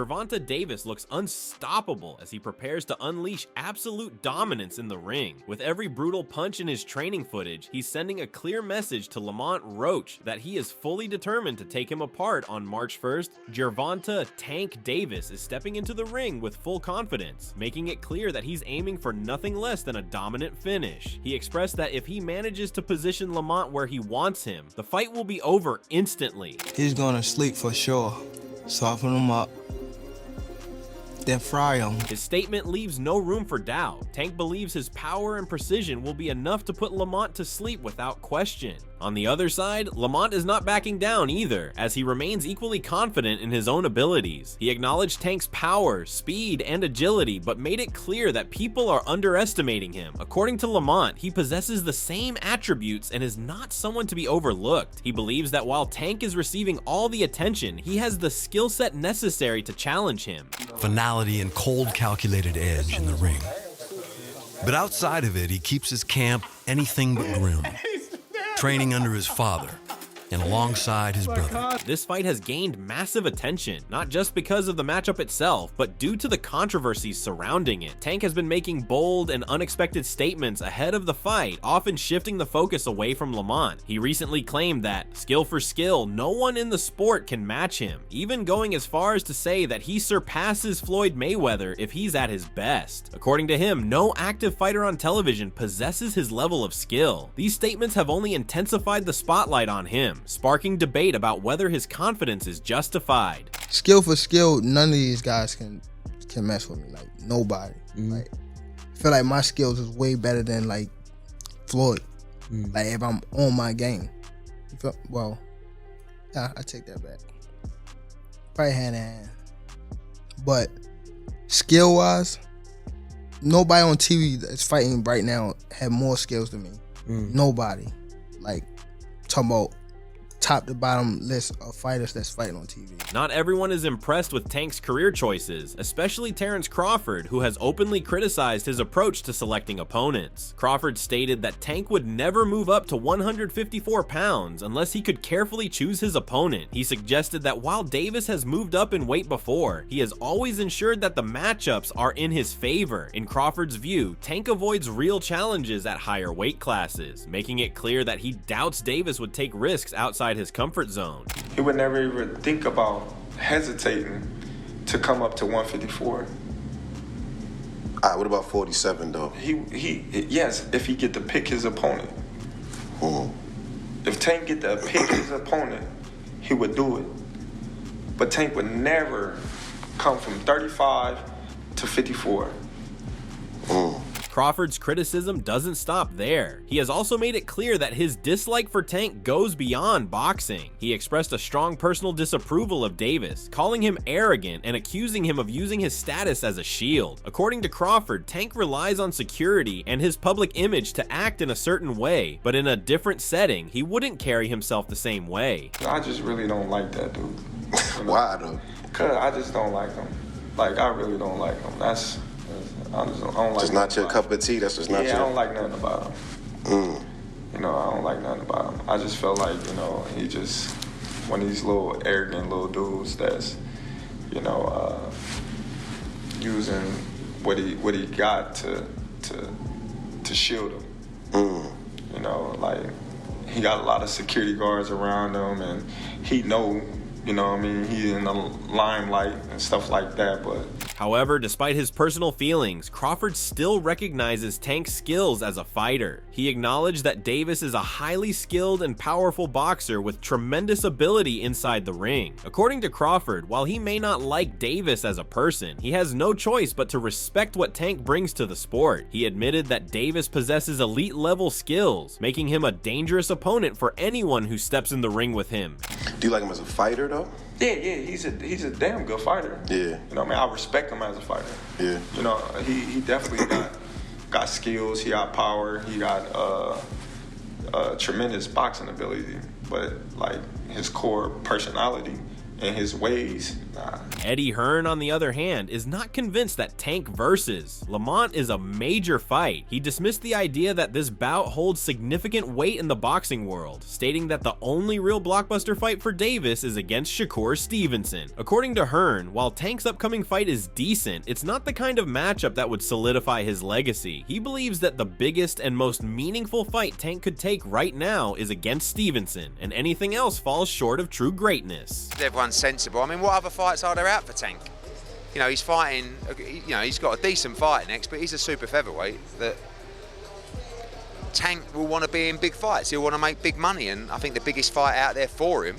Gervonta Davis looks unstoppable as he prepares to unleash absolute dominance in the ring. With every brutal punch in his training footage, he's sending a clear message to Lamont Roach that he is fully determined to take him apart on March 1st. Gervonta "Tank" Davis is stepping into the ring with full confidence, making it clear that he's aiming for nothing less than a dominant finish. He expressed that if he manages to position Lamont where he wants him, the fight will be over instantly. He's gonna sleep for sure. Soften him up, then fry him. His statement leaves no room for doubt. Tank believes his power and precision will be enough to put Lamont to sleep without question. On the other side, Lamont is not backing down either, as he remains equally confident in his own abilities. He acknowledged Tank's power, speed, and agility, but made it clear that people are underestimating him. According to Lamont, he possesses the same attributes and is not someone to be overlooked. He believes that while Tank is receiving all the attention, he has the skill set necessary to challenge him. Finality and cold, calculated edge in the ring. But outside of it, he keeps his camp anything but grim. Training under his father and alongside his brother. This fight has gained massive attention, not just because of the matchup itself, but due to the controversies surrounding it. Tank has been making bold and unexpected statements ahead of the fight, often shifting the focus away from Lamont. He recently claimed that, skill for skill, no one in the sport can match him, even going as far as to say that he surpasses Floyd Mayweather if he's at his best. According to him, no active fighter on television possesses his level of skill. These statements have only intensified the spotlight on him, sparking debate about whether his confidence is justified. Skill for skill, none of these guys can mess with me. Like, nobody. Like, I feel like my skills is way better than like Floyd. Like, if I'm on my game. Well, yeah, I take that back. Probably hand in hand. But skill wise, nobody on TV that's fighting right now have more skills than me. Nobody. Like, talking about top to bottom list of fighters that's fighting on TV. Not everyone is impressed with Tank's career choices, especially Terence Crawford, who has openly criticized his approach to selecting opponents. Crawford stated that Tank would never move up to 154 pounds unless he could carefully choose his opponent. He suggested that while Davis has moved up in weight before, he has always ensured that the matchups are in his favor. In Crawford's view, Tank avoids real challenges at higher weight classes, making it clear that he doubts Davis would take risks outside his comfort zone. He would never even think about hesitating to come up to 154. What about 47 though? Yes, if he get to pick his opponent. If Tank get to pick his opponent, he would do it. But Tank would never come from 35 to 54. Crawford's criticism doesn't stop there. He has also made it clear that his dislike for Tank goes beyond boxing. He expressed a strong personal disapproval of Davis, calling him arrogant and accusing him of using his status as a shield. According to Crawford, Tank relies on security and his public image to act in a certain way, but in a different setting, he wouldn't carry himself the same way. I just really don't like that dude. Why though? Cause I just don't like him. Like, I really don't like him. I don't like. Just not your cup of tea. That's just not your. Yeah, I don't like nothing about him. You know, I don't like nothing about him. I just felt like, you know, he just one of these little arrogant little dudes that's, you know, using what he got to shield him. You know, like, he got a lot of security guards around him, and he know. You know what I mean? He's in the limelight and stuff like that, but... However, despite his personal feelings, Crawford still recognizes Tank's skills as a fighter. He acknowledged that Davis is a highly skilled and powerful boxer with tremendous ability inside the ring. According to Crawford, while he may not like Davis as a person, he has no choice but to respect what Tank brings to the sport. He admitted that Davis possesses elite-level skills, making him a dangerous opponent for anyone who steps in the ring with him. Do you like him as a fighter though? Yeah, he's a damn good fighter. Yeah. You know what I mean? I respect him as a fighter. Yeah. You know, he definitely got skills, he got power, he got tremendous boxing ability, but like his core personality in his ways, nah. Eddie Hearn, on the other hand, is not convinced that Tank versus Lamont is a major fight. He dismissed the idea that this bout holds significant weight in the boxing world, stating that the only real blockbuster fight for Davis is against Shakur Stevenson. According to Hearn, while Tank's upcoming fight is decent, it's not the kind of matchup that would solidify his legacy. He believes that the biggest and most meaningful fight Tank could take right now is against Stevenson, and anything else falls short of true greatness. Everyone's sensible. I mean, what other fights are there out for Tank? You know, he's fighting, you know, he's got a decent fight next, but he's a super featherweight that Tank will want to be in big fights. He'll want to make big money, and I think the biggest fight out there for him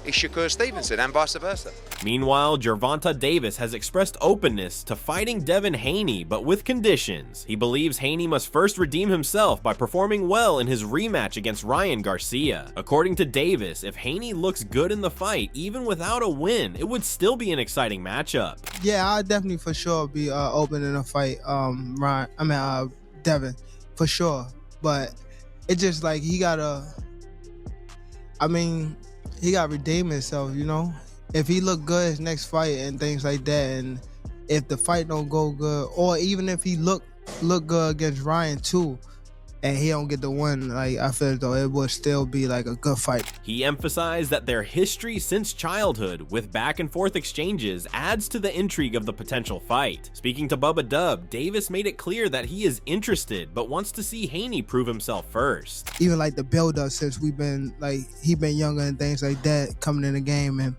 is Shakur Stevenson, and vice versa. Meanwhile, Gervonta Davis has expressed openness to fighting Devin Haney, but with conditions. He believes Haney must first redeem himself by performing well in his rematch against Ryan Garcia. According to Davis, if Haney looks good in the fight, even without a win, it would still be an exciting matchup. Yeah, I'll definitely for sure be open in a fight. Devin, for sure. But it's just like he gotta redeem himself, you know? If he look good his next fight and things like that, and if the fight don't go good, or even if he look good against Ryan too, and he don't get the win, like, I feel as though it would still be like a good fight. He emphasized that their history since childhood, with back and forth exchanges, adds to the intrigue of the potential fight. Speaking to Bubba Dub, Davis made it clear that he is interested, but wants to see Haney prove himself first. Even like the build up since he been younger and things like that, coming in the game, and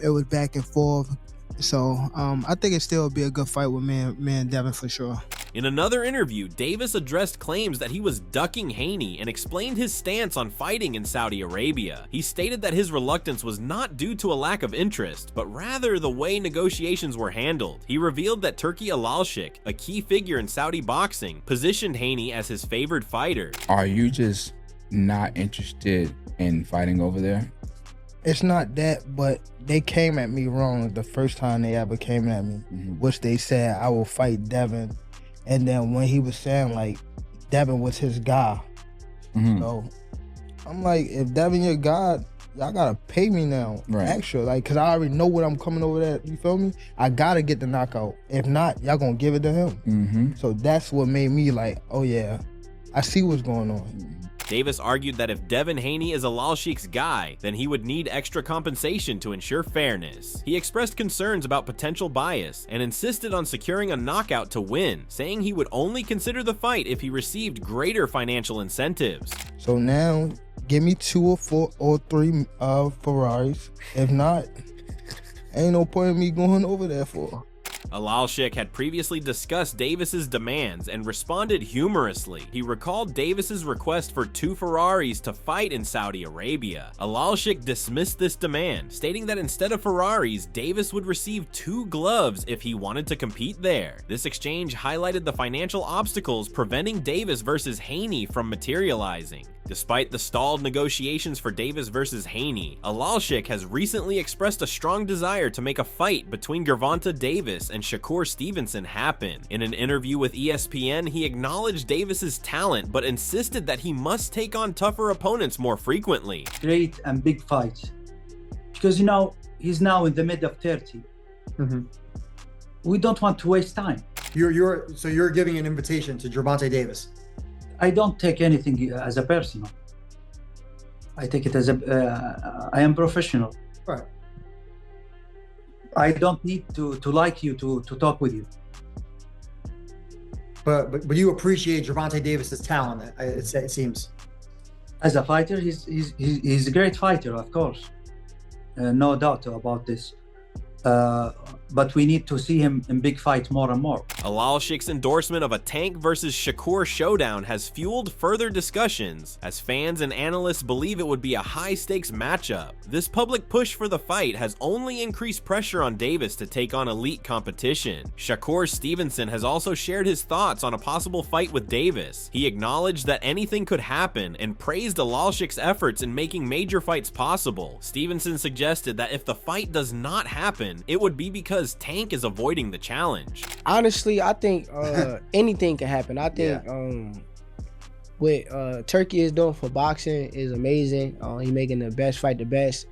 it was back and forth. So I think it still will be a good fight with me and Devin for sure. In another interview, Davis addressed claims that he was ducking Haney and explained his stance on fighting in Saudi Arabia. He stated that his reluctance was not due to a lack of interest, but rather the way negotiations were handled. He revealed that Turki Alalshik, a key figure in Saudi boxing, positioned Haney as his favored fighter. Are you just not interested in fighting over there? It's not that, but they came at me wrong the first time they ever came at me, which they said I will fight Devin. And then when he was saying like Devin was his guy, so I'm like, if Devin your guy, y'all gotta pay me now, extra, like, cause I already know what I'm coming over there. You feel me? I gotta get the knockout. If not, y'all gonna give it to him. So that's what made me like, oh yeah, I see what's going on. Davis argued that if Devin Haney is Alalshik's guy, then he would need extra compensation to ensure fairness. He expressed concerns about potential bias and insisted on securing a knockout to win, saying he would only consider the fight if he received greater financial incentives. So now, give me 2 or 4 or 3 Ferraris. If not, ain't no point in me going over there for. Alalshik had previously discussed Davis's demands and responded humorously. He recalled Davis's request for 2 Ferraris to fight in Saudi Arabia. Alalshik dismissed this demand, stating that instead of Ferraris, Davis would receive 2 gloves if he wanted to compete there. This exchange highlighted the financial obstacles preventing Davis versus Haney from materializing. Despite the stalled negotiations for Davis versus Haney, Alalshik has recently expressed a strong desire to make a fight between Gervonta Davis and Shakur Stevenson happen. In an interview with ESPN, he acknowledged Davis's talent, but insisted that he must take on tougher opponents more frequently. Great and big fights, because you know he's now in the mid of 30. We don't want to waste time. So you're giving an invitation to Gervonta Davis. I don't take anything as a personal. I take it as I am professional. Right. I don't need to like you to talk with you. But you appreciate Gervonta Davis's talent. It seems. As a fighter, he's a great fighter, of course. No doubt about this. But we need to see him in big fights more and more. Alalshik's endorsement of a Tank versus Shakur showdown has fueled further discussions, as fans and analysts believe it would be a high-stakes matchup. This public push for the fight has only increased pressure on Davis to take on elite competition. Shakur Stevenson has also shared his thoughts on a possible fight with Davis. He acknowledged that anything could happen and praised Alalshik's efforts in making major fights possible. Stevenson suggested that if the fight does not happen, it would be because Tank is avoiding the challenge. Honestly, I think anything can happen. I think what Turkey is doing for boxing is amazing. He's making the best fight the best.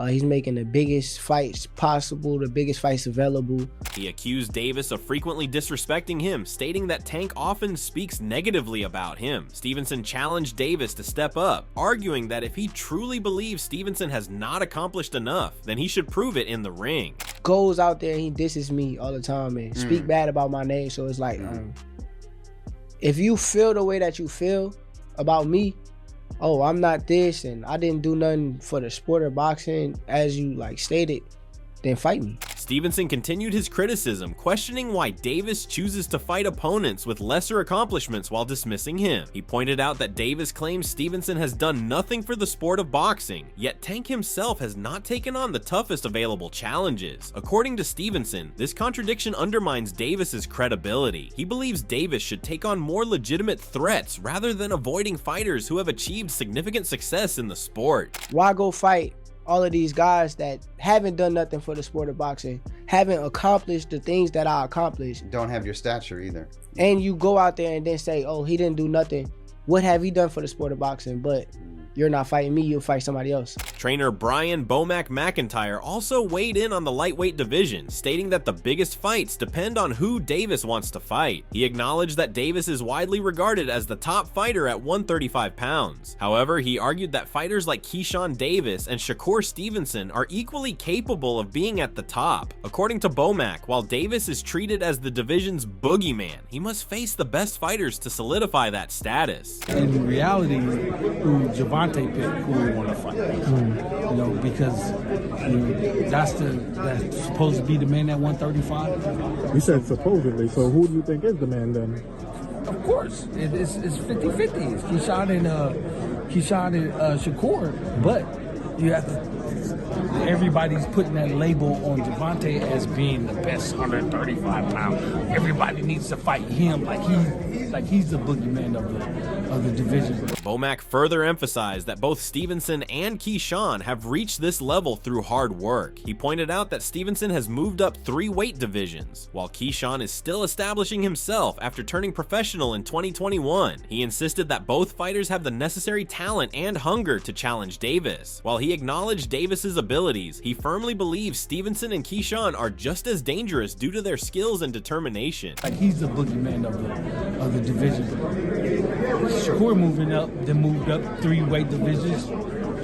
He's making the biggest fights possible, the biggest fights available. He accused Davis of frequently disrespecting him, stating that Tank often speaks negatively about him. Stevenson challenged Davis to step up, arguing that if he truly believes Stevenson has not accomplished enough, then he should prove it in the ring. Goes out there and he disses me all the time and speak bad about my name. So it's like, if you feel the way that you feel about me, oh, I'm not this and I didn't do nothing for the sport of boxing as you like stated, then fight me. Stevenson continued his criticism, questioning why Davis chooses to fight opponents with lesser accomplishments while dismissing him. He pointed out that Davis claims Stevenson has done nothing for the sport of boxing, yet Tank himself has not taken on the toughest available challenges. According to Stevenson, this contradiction undermines Davis's credibility. He believes Davis should take on more legitimate threats rather than avoiding fighters who have achieved significant success in the sport. Why go fight all of these guys that haven't done nothing for the sport of boxing, haven't accomplished the things that I accomplished? Don't have your stature either. And you go out there and then say, oh, he didn't do nothing. What have he done for the sport of boxing? But you're not fighting me, you'll fight somebody else. Trainer Brian Bomac McIntyre also weighed in on the lightweight division, stating that the biggest fights depend on who Davis wants to fight. He acknowledged that Davis is widely regarded as the top fighter at 135 pounds. However, he argued that fighters like Keyshawn Davis and Shakur Stevenson are equally capable of being at the top. According to Bomac, while Davis is treated as the division's boogeyman, he must face the best fighters to solidify that status. In reality, Gervonta pick who we want to fight. You know, because that's supposed to be the man at 135. You said supposedly, so who do you think is the man then? Of course, it's 50-50. It's Keyshawn and Shakur, but you have to. Everybody's putting that label on Gervonta as being the best 135 pound. Everybody needs to fight him like he's the boogeyman of the division. Bomac further emphasized that both Stevenson and Keyshawn have reached this level through hard work. He pointed out that Stevenson has moved up 3 weight divisions, while Keyshawn is still establishing himself after turning professional in 2021. He insisted that both fighters have the necessary talent and hunger to challenge Davis. While he acknowledged Davis's abilities, he firmly believes Stevenson and Keyshawn are just as dangerous due to their skills and determination. Like he's the boogeyman of the division. Shakur moved up 3 weight divisions.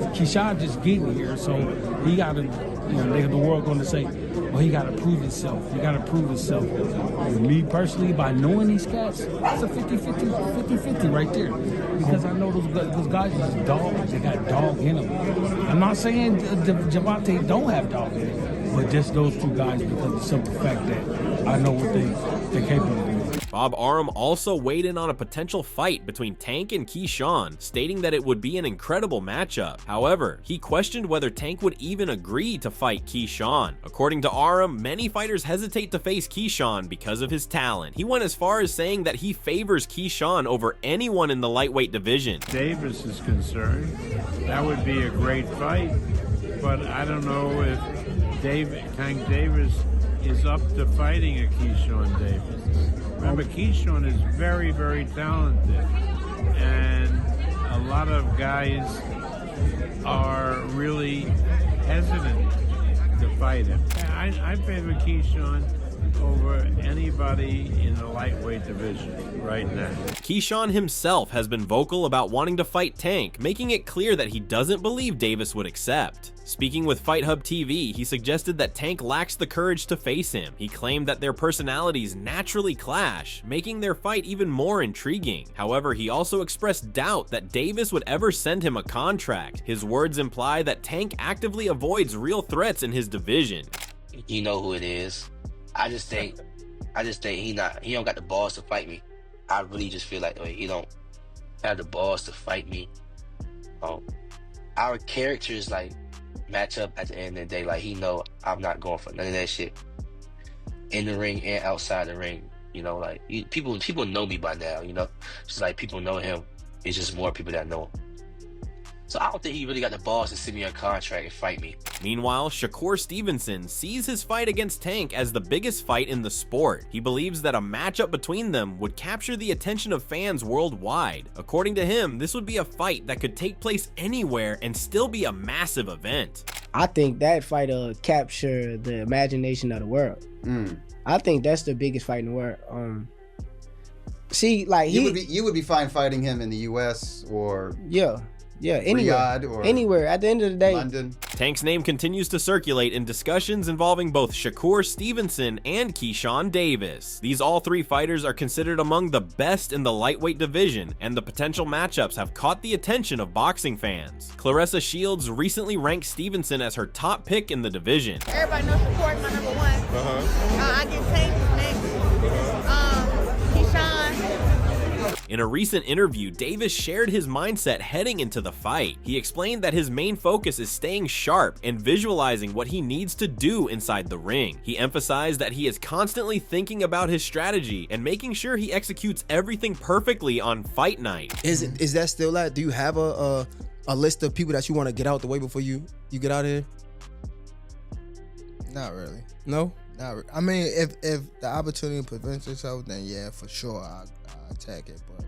Keyshawn just getting here, so he got to, the world going to say, well, he got to prove himself. He got to prove himself. And me personally, by knowing these cats, it's a 50-50 right there. Because I know those guys are dogs. They got dog in them. I'm not saying Gervonta don't have dog in him, but just those 2 guys because of the simple fact that I know what they're capable of. Bob Arum also weighed in on a potential fight between Tank and Keyshawn, stating that it would be an incredible matchup. However, he questioned whether Tank would even agree to fight Keyshawn. According to Arum, many fighters hesitate to face Keyshawn because of his talent. He went as far as saying that he favors Keyshawn over anyone in the lightweight division. Davis is concerned, that would be a great fight, but I don't know if Tank Davis is up to fighting a Keyshawn Davis. Remember, Keyshawn is very, very talented, and a lot of guys are really hesitant to fight him. I favor Keyshawn over anybody in the lightweight division right now. Keyshawn himself has been vocal about wanting to fight Tank, making it clear that he doesn't believe Davis would accept. Speaking with Fight Hub TV, he suggested that Tank lacks the courage to face him. He claimed that their personalities naturally clash, making their fight even more intriguing. However, he also expressed doubt that Davis would ever send him a contract. His words imply that Tank actively avoids real threats in his division. You know who it is. I just think he don't got the balls to fight me. I really just feel like he don't have the balls to fight me. Our characters match up at the end of the day. Like, he know I'm not going for none of that shit in the ring and outside the ring. People know me by now. Just like people know him. It's just more people that know him. So I don't think he really got the balls to send me a contract and fight me. Meanwhile, Shakur Stevenson sees his fight against Tank as the biggest fight in the sport. He believes that a matchup between them would capture the attention of fans worldwide. According to him, this would be a fight that could take place anywhere and still be a massive event. I think that fight capture the imagination of the world. I think that's the biggest fight in the world. See, like you would be fine fighting him in the U.S. or anywhere, Riyadh or anywhere. At the end of the day, London. Tank's name continues to circulate in discussions involving both Shakur Stevenson and Keyshawn Davis. These all three fighters are considered among the best in the lightweight division, and the potential matchups have caught the attention of boxing fans. Clarissa Shields recently ranked Stevenson as her top pick in the division. Everybody knows Shakur is my number one. I get Tank next. Keyshawn. In a recent interview, Davis shared his mindset heading into the fight. He explained that his main focus is staying sharp and visualizing what he needs to do inside the ring. He emphasized that he is constantly thinking about his strategy and making sure he executes everything perfectly on fight night. Is that still that? Do you have a list of people that you want to get out the way before you get out of here? Not really. No? Not really. I mean, if the opportunity presents itself, then yeah, for sure I'll attack it, but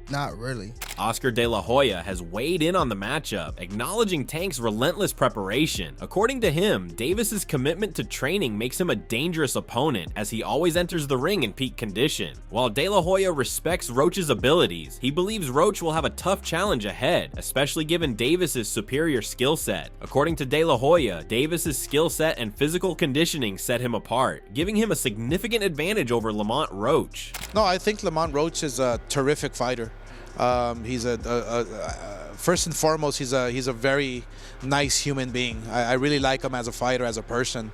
not really. Oscar De La Hoya has weighed in on the matchup, acknowledging Tank's relentless preparation. According to him, Davis's commitment to training makes him a dangerous opponent, as he always enters the ring in peak condition. While De La Hoya respects Roach's abilities, he believes Roach will have a tough challenge ahead, especially given Davis's superior skill set. According to De La Hoya, Davis's skill set and physical conditioning set him apart, giving him a significant advantage over Lamont Roach. No, I think Lamont Roach is a terrific fighter. He's first and foremost, he's a very nice human being. I really like him as a fighter, as a person.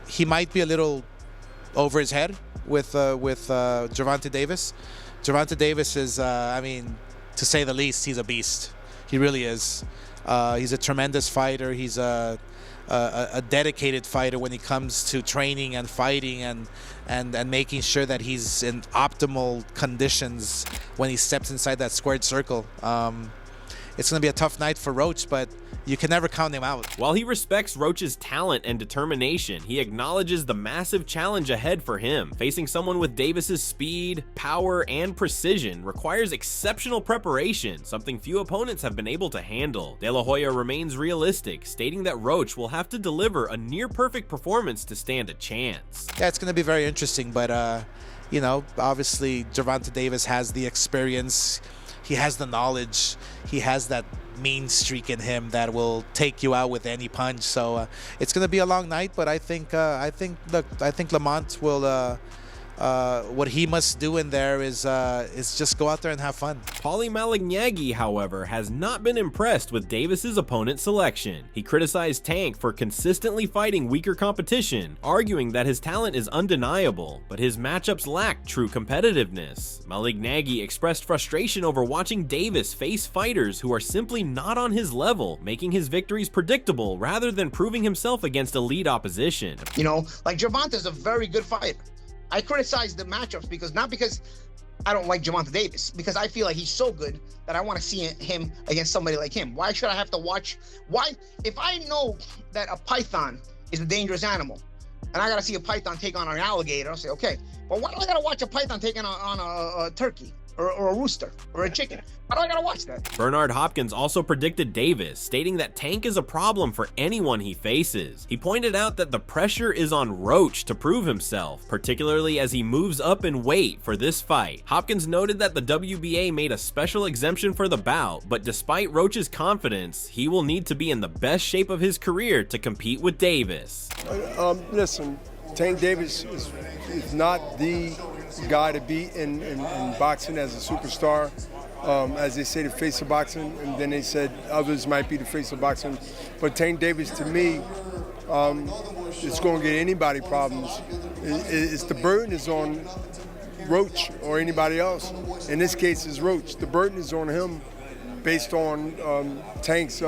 He might be a little over his head with Gervonta Davis. Gervonta Davis is, I mean, to say the least, he's a beast. He really is. He's a tremendous fighter. He's a dedicated fighter when it comes to training and fighting and making sure that he's in optimal conditions when he steps inside that squared circle. It's going to be a tough night for Roach, but you can never count him out. While he respects Roach's talent and determination, he acknowledges the massive challenge ahead for him. Facing someone with Davis's speed, power, and precision requires exceptional preparation, something few opponents have been able to handle. De La Hoya remains realistic, stating that Roach will have to deliver a near-perfect performance to stand a chance. Yeah, it's going to be very interesting, but, you know, obviously Gervonta Davis has the experience. He has the knowledge. He has that mean streak in him that will take you out with any punch. So it's going to be a long night, but I think Lamont will. What he must do in there is just go out there and have fun. Paulie Malignaggi, however, has not been impressed with Davis's opponent selection. He criticized Tank for consistently fighting weaker competition, arguing that his talent is undeniable, but his matchups lack true competitiveness. Malignaggi expressed frustration over watching Davis face fighters who are simply not on his level, making his victories predictable rather than proving himself against elite opposition. You know, like Gervonta's a very good fighter. I criticize the matchups not because I don't like Gervonta Davis, because I feel like he's so good that I want to see him against somebody like him. Why should I have to watch? Why? If I know that a python is a dangerous animal, and I got to see a python take on an alligator, I'll say, okay, but why do I got to watch a python taking on a turkey or a rooster or a chicken? Why do I got to watch that? Bernard Hopkins also predicted Davis, stating that Tank is a problem for anyone he faces. He pointed out that the pressure is on Roach to prove himself, particularly as he moves up in weight for this fight. Hopkins noted that the WBA made a special exemption for the bout, but despite Roach's confidence, he will need to be in the best shape of his career to compete with Davis. Listen, Tank Davis is not the guy to beat in boxing as a superstar. As they say, the face of boxing, and then they said others might be the face of boxing. But Tank Davis, to me, it's going to get anybody problems. It's the burden is on Roach or anybody else. In this case, it's Roach. The burden is on him based on Tank's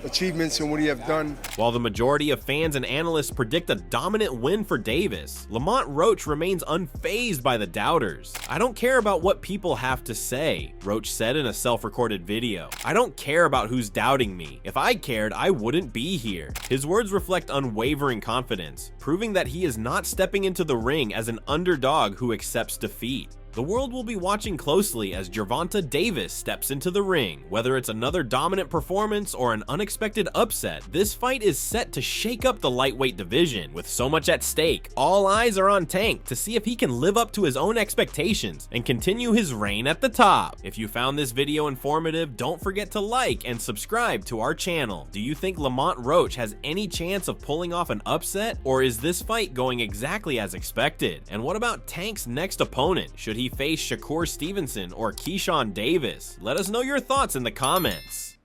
achievements and what he have done. While the majority of fans and analysts predict a dominant win for Davis, Lamont Roach remains unfazed by the doubters. "I don't care about what people have to say," Roach said in a self-recorded video. "I don't care about who's doubting me. If I cared, I wouldn't be here." His words reflect unwavering confidence, proving that he is not stepping into the ring as an underdog who accepts defeat. The world will be watching closely as Gervonta Davis steps into the ring. Whether it's another dominant performance or an unexpected upset, this fight is set to shake up the lightweight division. With so much at stake, all eyes are on Tank to see if he can live up to his own expectations and continue his reign at the top. If you found this video informative, don't forget to like and subscribe to our channel. Do you think Lamont Roach has any chance of pulling off an upset, or is this fight going exactly as expected? And what about Tank's next opponent? Should he face Shakur Stevenson or Keyshawn Davis? Let us know your thoughts in the comments.